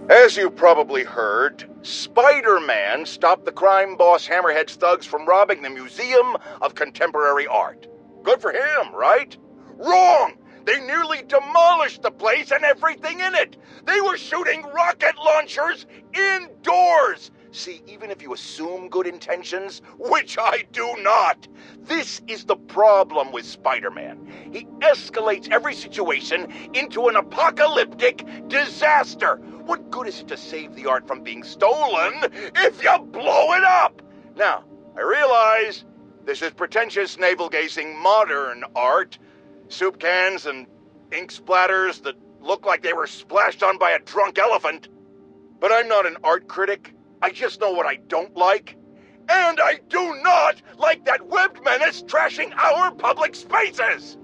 As you probably heard, Spider-Man stopped the crime boss Hammerhead's thugs from robbing the Museum of Contemporary Art. Good for him, right? Wrong! They nearly demolished the place and everything in it! They were shooting rocket launchers indoors! See, even if you assume good intentions, which I do not, this is the problem with Spider-Man. He escalates every situation into an apocalyptic disaster. What good is it to save the art from being stolen if you blow it up? Now, I realize this is pretentious, navel-gazing modern art. Soup cans and ink splatters that look like they were splashed on by a drunk elephant. But I'm not an art critic. I just know what I don't like. And I do not like that webbed menace trashing our public spaces!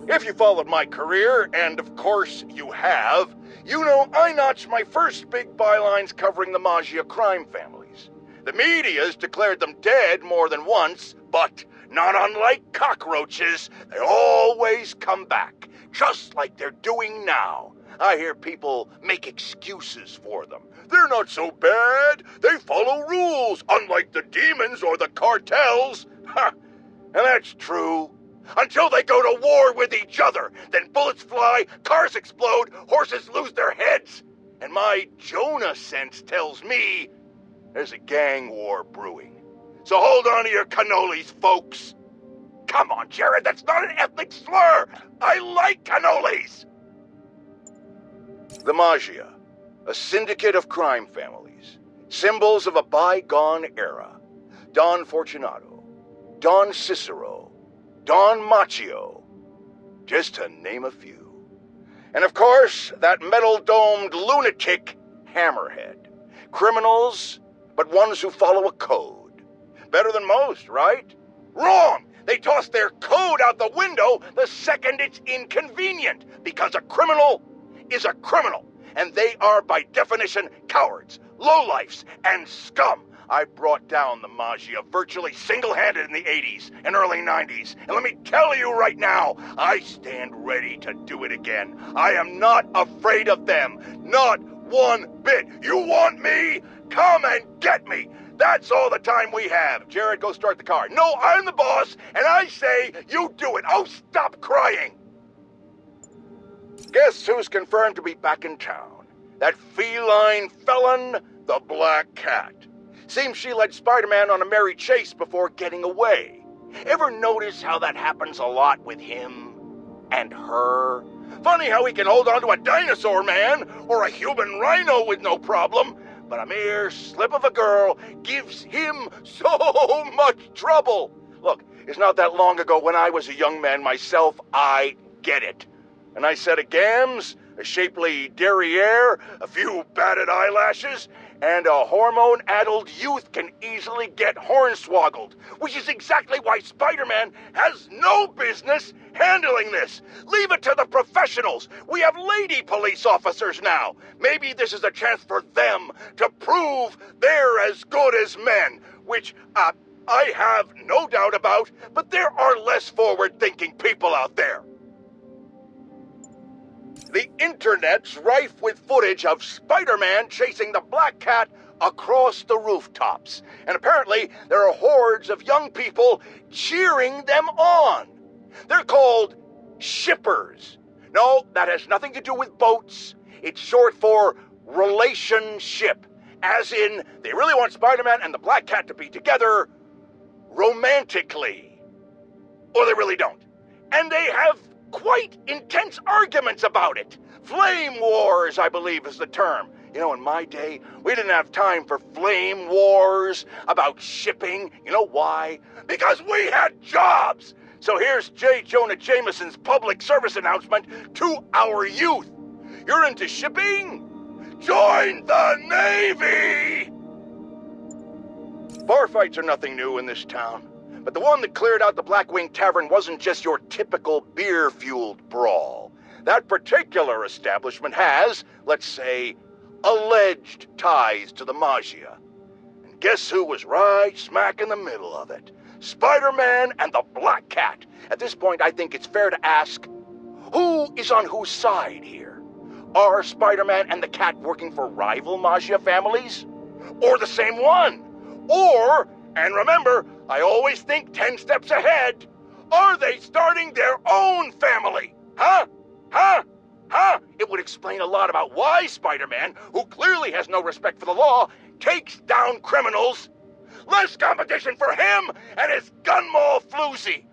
If you followed my career, and of course you have, you know I notched my first big bylines covering the Maggia crime families. The media's declared them dead more than once, but not unlike cockroaches, they always come back, just like they're doing now. I hear people make excuses for them. They're not so bad. They follow rules, unlike the demons or the cartels. Ha! And that's true. Until they go to war with each other. Then bullets fly, cars explode, horses lose their heads. And my Jonah sense tells me there's a gang war brewing. So hold on to your cannolis, folks. Come on, Jared, that's not an ethnic slur. I like cannolis. The Maggia, a syndicate of crime families, symbols of a bygone era. Don Fortunato, Don Cicero, Don Macchio, just to name a few. And of course, that metal-domed lunatic, Hammerhead. Criminals, but ones who follow a code. Better than most, right? Wrong! They toss their code out the window the second it's inconvenient, because a criminal is a criminal, and they are by definition cowards, lowlifes, and scum. I brought down the Maggia virtually single-handed in the 80s and early 90s, and let me tell you right now, I stand ready to do it again. I am not afraid of them, not one bit. You want me? Come and get me. That's all the time we have. Jared, go start the car. No, I'm the boss, and I say you do it. Oh, stop crying. Guess who's confirmed to be back in town? That feline felon, the Black Cat. Seems she led Spider-Man on a merry chase before getting away. Ever notice how that happens a lot with him and her? Funny how he can hold on to a dinosaur man or a human rhino with no problem, but a mere slip of a girl gives him so much trouble. Look, it's not that long ago when I was a young man myself. I get it. And I said a gams, a shapely derriere, a few batted eyelashes, and a hormone-addled youth can easily get hornswoggled, which is exactly why Spider-Man has no business handling this. Leave it to the professionals. We have lady police officers now. Maybe this is a chance for them to prove they're as good as men, which, I have no doubt about, but there are less forward-thinking people out there. The internet's rife with footage of Spider-Man chasing the Black Cat across the rooftops. And apparently, there are hordes of young people cheering them on. They're called shippers. No, that has nothing to do with boats. It's short for relationship. As in, they really want Spider-Man and the Black Cat to be together romantically. Or they really don't. And they have quite intense arguments about it. Flame wars, I believe, is the term. You know, in my day, we didn't have time for flame wars about shipping. You know why? Because we had jobs. So here's J. Jonah Jameson's public service announcement to our youth. You're into shipping? Join the Navy! Bar fights are nothing new in this town. But the one that cleared out the Blackwing Tavern wasn't just your typical beer-fueled brawl. That particular establishment has, let's say, alleged ties to the Maggia. And guess who was right smack in the middle of it? Spider-Man and the Black Cat. At this point, I think it's fair to ask, Who is on whose side here? Are Spider-Man and the Cat working for rival mafia families? Or the same one? Or, and remember, I always think 10 steps ahead, are they starting their own family? Huh? Huh? Huh? It would explain a lot about why Spider-Man, who clearly has no respect for the law, takes down criminals. Less competition for him and his gun mall floozy.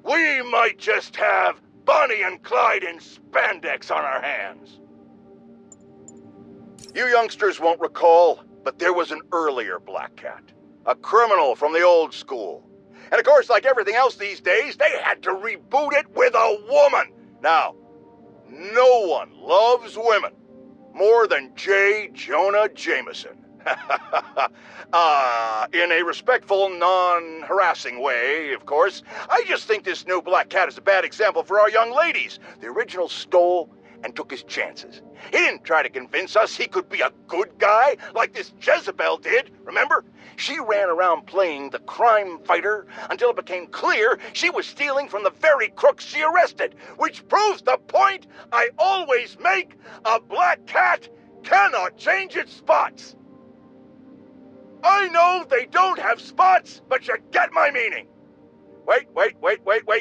We might just have Bonnie and Clyde in spandex on our hands. You youngsters won't recall, but there was an earlier Black Cat. A criminal from the old school. And of course, like everything else these days, they had to reboot it with a woman. Now, no one loves women more than J. Jonah Jameson. In a respectful, non-harassing way, of course. I just think this new Black Cat is a bad example for our young ladies. The original stole and took his chances. He didn't try to convince us he could be a good guy like this Jezebel did, remember? She ran around playing the crime fighter until it became clear she was stealing from the very crooks she arrested, which proves the point I always make: a Black Cat cannot change its spots. I know they don't have spots, but you get my meaning. Wait.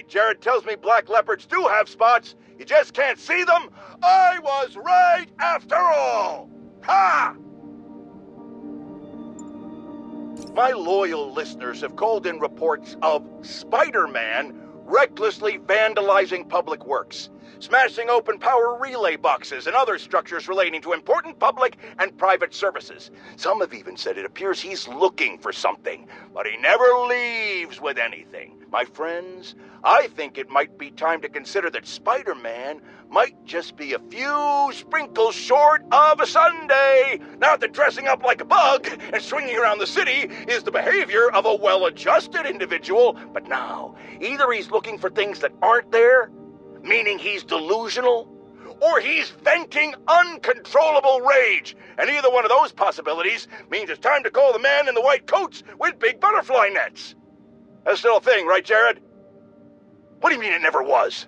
Jared tells me black leopards do have spots. You just can't see them. I was right after all. Ha! My loyal listeners have called in reports of Spider-Man recklessly vandalizing public works, smashing open power relay boxes and other structures relating to important public and private services. Some have even said it appears he's looking for something, but he never leaves with anything. My friends, I think it might be time to consider that Spider-Man might just be a few sprinkles short of a sundae. Not that dressing up like a bug and swinging around the city is the behavior of a well-adjusted individual, but now, either he's looking for things that aren't there, meaning he's delusional, or he's venting uncontrollable rage. And either one of those possibilities means it's time to call the man in the white coats with big butterfly nets. That's still a thing, right, Jared? What do you mean it never was?